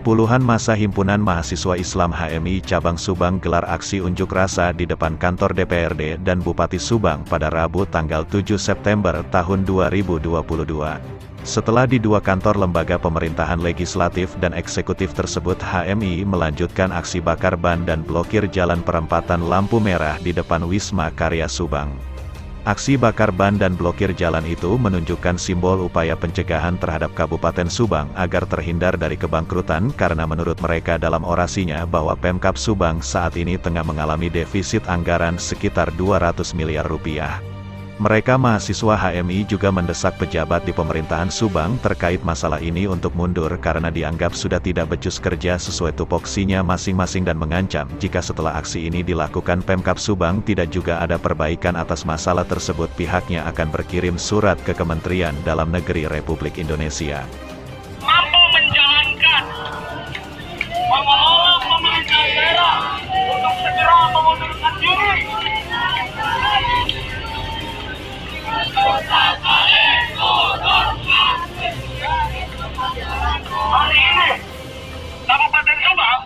Puluhan massa Himpunan Mahasiswa Islam HMI Cabang Subang gelar aksi unjuk rasa di depan kantor DPRD dan Bupati Subang pada Rabu tanggal 7 September tahun 2022. Setelah di dua kantor lembaga pemerintahan legislatif dan eksekutif tersebut, HMI melanjutkan aksi bakar ban dan blokir jalan perempatan lampu merah di depan Wisma Karya Subang. Aksi bakar ban dan blokir jalan itu menunjukkan simbol upaya pencegahan terhadap Kabupaten Subang agar terhindar dari kebangkrutan karena menurut mereka dalam orasinya bahwa Pemkab Subang saat ini tengah mengalami defisit anggaran sekitar 200 miliar rupiah. Mereka mahasiswa HMI juga mendesak pejabat di pemerintahan Subang terkait masalah ini untuk mundur karena dianggap sudah tidak becus kerja sesuai tupoksinya masing-masing dan mengancam jika setelah aksi ini dilakukan Pemkab Subang tidak juga ada perbaikan atas masalah tersebut, pihaknya akan berkirim surat ke Kementerian Dalam Negeri Republik Indonesia. Mampu menjalankan mengelola pemerintah daerah untuk segera mengundurkan diri. Hari ini Kabupaten Subang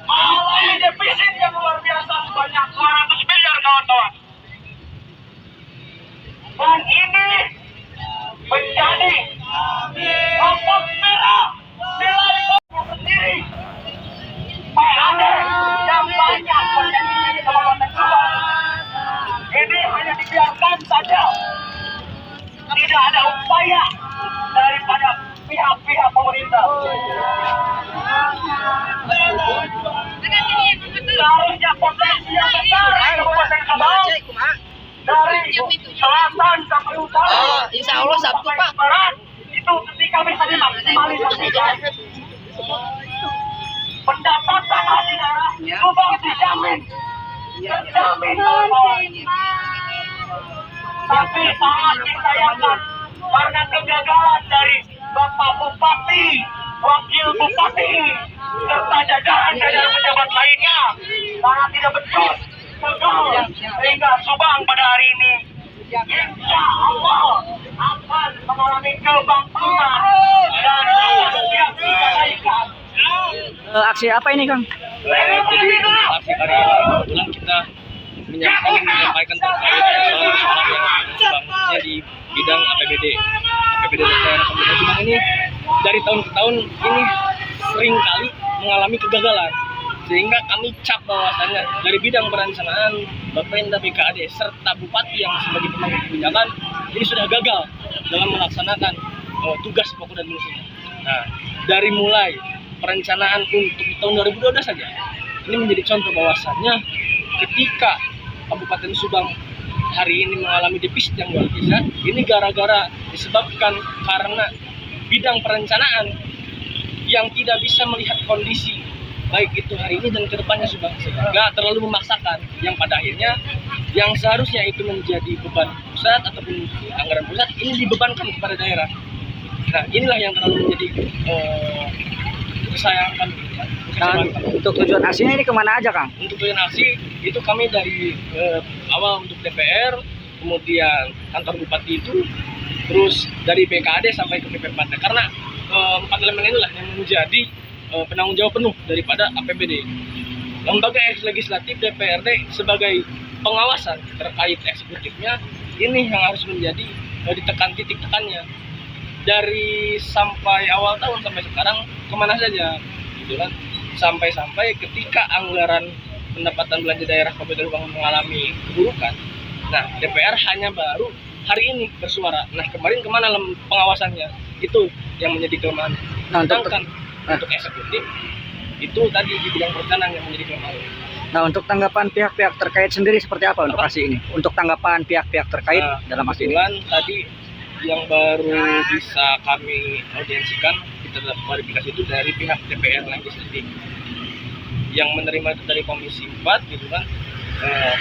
mengalami defisit yang luar biasa sebanyak 200 miliar kawan-kawan. Dan ini menjadi rapor merah nilai sendiri. Pak Ade yang banyak terjadi di Kabupaten Subang ini hanya dibiarkan saja. Tidak ada upaya daripada pihak-pihak pemerintah. Seharusnya potensi yang besar di Kabupaten Subang dari selatan sampai utara, Insya Allah Sabtu Pak. barat itu ketika bisa dimaksimalisasikan, pendapatan hasil daerah Subang dijamin. Terjamin kawan-kawan. Tapi sangat disayangkan karena kegagalan dari Bapak Bupati, Wakil Bupati, serta jajaran-jajaran pejabat lainnya sangat tidak becus, gagal, sehingga Subang pada hari ini insya Allah akan mengalami kebangkrutan dan siap dikendalikan. Aksi apa ini, Kang? Jadi aksi hari ini kebetulan kita menyampaikan terkait soal yang khususnya di bidang APBD daerah Kabupaten Subang ini dari tahun ke tahun ini sering kali mengalami kegagalan, sehingga kami cap bahwasannya dari bidang perencanaan Bapenda BKAD serta Bupati yang sebagai pemangku kebijakan ini sudah gagal dalam melaksanakan tugas pokok dan fungsinya. Nah, dari mulai perencanaan untuk tahun 2012 saja ini menjadi contoh bahwasannya ketika Kabupaten Subang hari ini mengalami defisit yang luar biasa, ini gara-gara disebabkan karena bidang perencanaan yang tidak bisa melihat kondisi baik itu hari ini dan kedepannya Subang, sehingga terlalu memaksakan yang pada akhirnya yang seharusnya itu menjadi beban pusat ataupun anggaran pusat ini dibebankan kepada daerah. Nah, inilah yang terlalu menjadi disayangkan. Nah, untuk tujuan aksinya ini kemana aja, Kang? Untuk tujuan aksi itu kami dari awal untuk DPR, kemudian kantor bupati itu, terus dari BKAD sampai ke PP4. Karena empat elemen inilah yang menjadi penanggung jawab penuh daripada APBD. Lembaga legislatif DPRD sebagai pengawasan terkait eksekutifnya ini yang harus menjadi ditekan titik tekannya. Dari sampai awal tahun sampai sekarang kemana saja, gitu kan? Sampai ketika anggaran pendapatan belanja daerah Kabupaten Subang mengalami keburukan, nah DPR hanya baru hari ini bersuara. Nah, kemarin kemana pengawasannya? Itu yang menjadi kelemahan. Nah, Sedangkan untuk eksekutif itu tadi di bidang perencanaan yang menjadi kelemahan. Nah, untuk tanggapan pihak-pihak terkait sendiri seperti apa untuk aksi ini? Untuk tanggapan pihak-pihak terkait dalam aksi ini? Tadi yang baru bisa kami audiensikan, kita dapat klarifikasi itu dari pihak DPR legislatif yang menerima itu dari Komisi 4, gitu kan.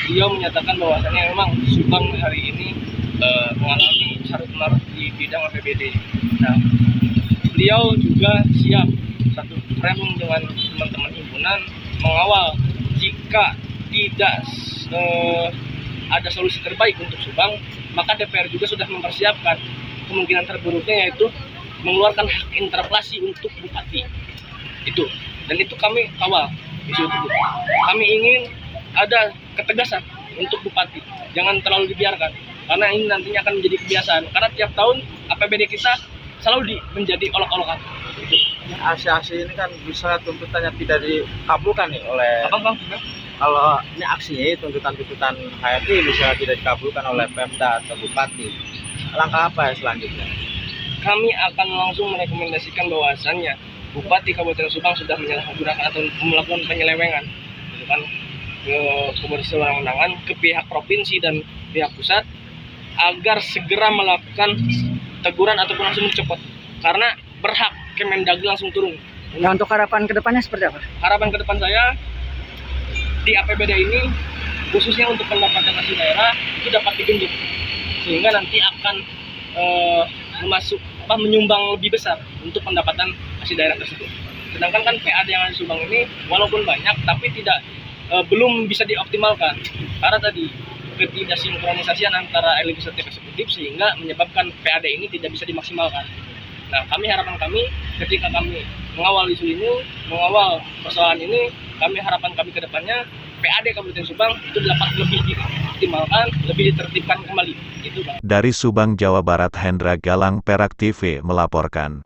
Beliau menyatakan bahwasannya memang Subang hari ini mengalami carut marut di bidang APBD. Nah, beliau juga siap satu framing dengan teman-teman himpunan mengawal jika tidak ada solusi terbaik untuk Subang, maka DPR juga sudah mempersiapkan kemungkinan terburuknya, yaitu mengeluarkan hak interpelasi untuk bupati itu, dan itu kami kawal isu itu. Kami ingin ada ketegasan untuk bupati, jangan terlalu dibiarkan karena ini nantinya akan menjadi kebiasaan, karena tiap tahun APBD kita selalu menjadi olok-olokan. Aksi-aksi ini kan bisa tuntutannya tidak dikabulkan nih oleh Apa bang? kalau ini aksinya tuntutan-tuntutan HRI bisa tidak dikabulkan oleh Pemda atau Bupati. Langkah apa selanjutnya? Kami akan langsung merekomendasikan bahwasannya Bupati Kabupaten Subang sudah menyalahgunakan atau melakukan penyelewengan, gitu kan, ke kewenangan ke pihak provinsi dan pihak pusat agar segera melakukan teguran ataupun langsung dicopot, karena berhak Kemendagri langsung turun. Nah, untuk harapan kedepannya seperti apa? Harapan ke depan saya di APBD ini khususnya untuk pendapatan asli daerah itu dapat digenjot sehingga nanti akan menyumbang lebih besar untuk pendapatan asli daerah tersebut. Sedangkan kan PAD yang ada di Subang ini walaupun banyak tapi tidak belum bisa dioptimalkan karena tadi ketidaksinkronisasian antara legislatif eksekutif sehingga menyebabkan PAD ini tidak bisa dimaksimalkan. Nah, harapan kami ketika kami mengawal isu ini, mengawal persoalan ini, harapan kami ke depannya PAD Kabupaten Subang itu dapat lebih dioptimalkan, lebih ditertibkan kembali. Itu, Bang. Dari Subang, Jawa Barat, Hendra Galang, Perak TV melaporkan.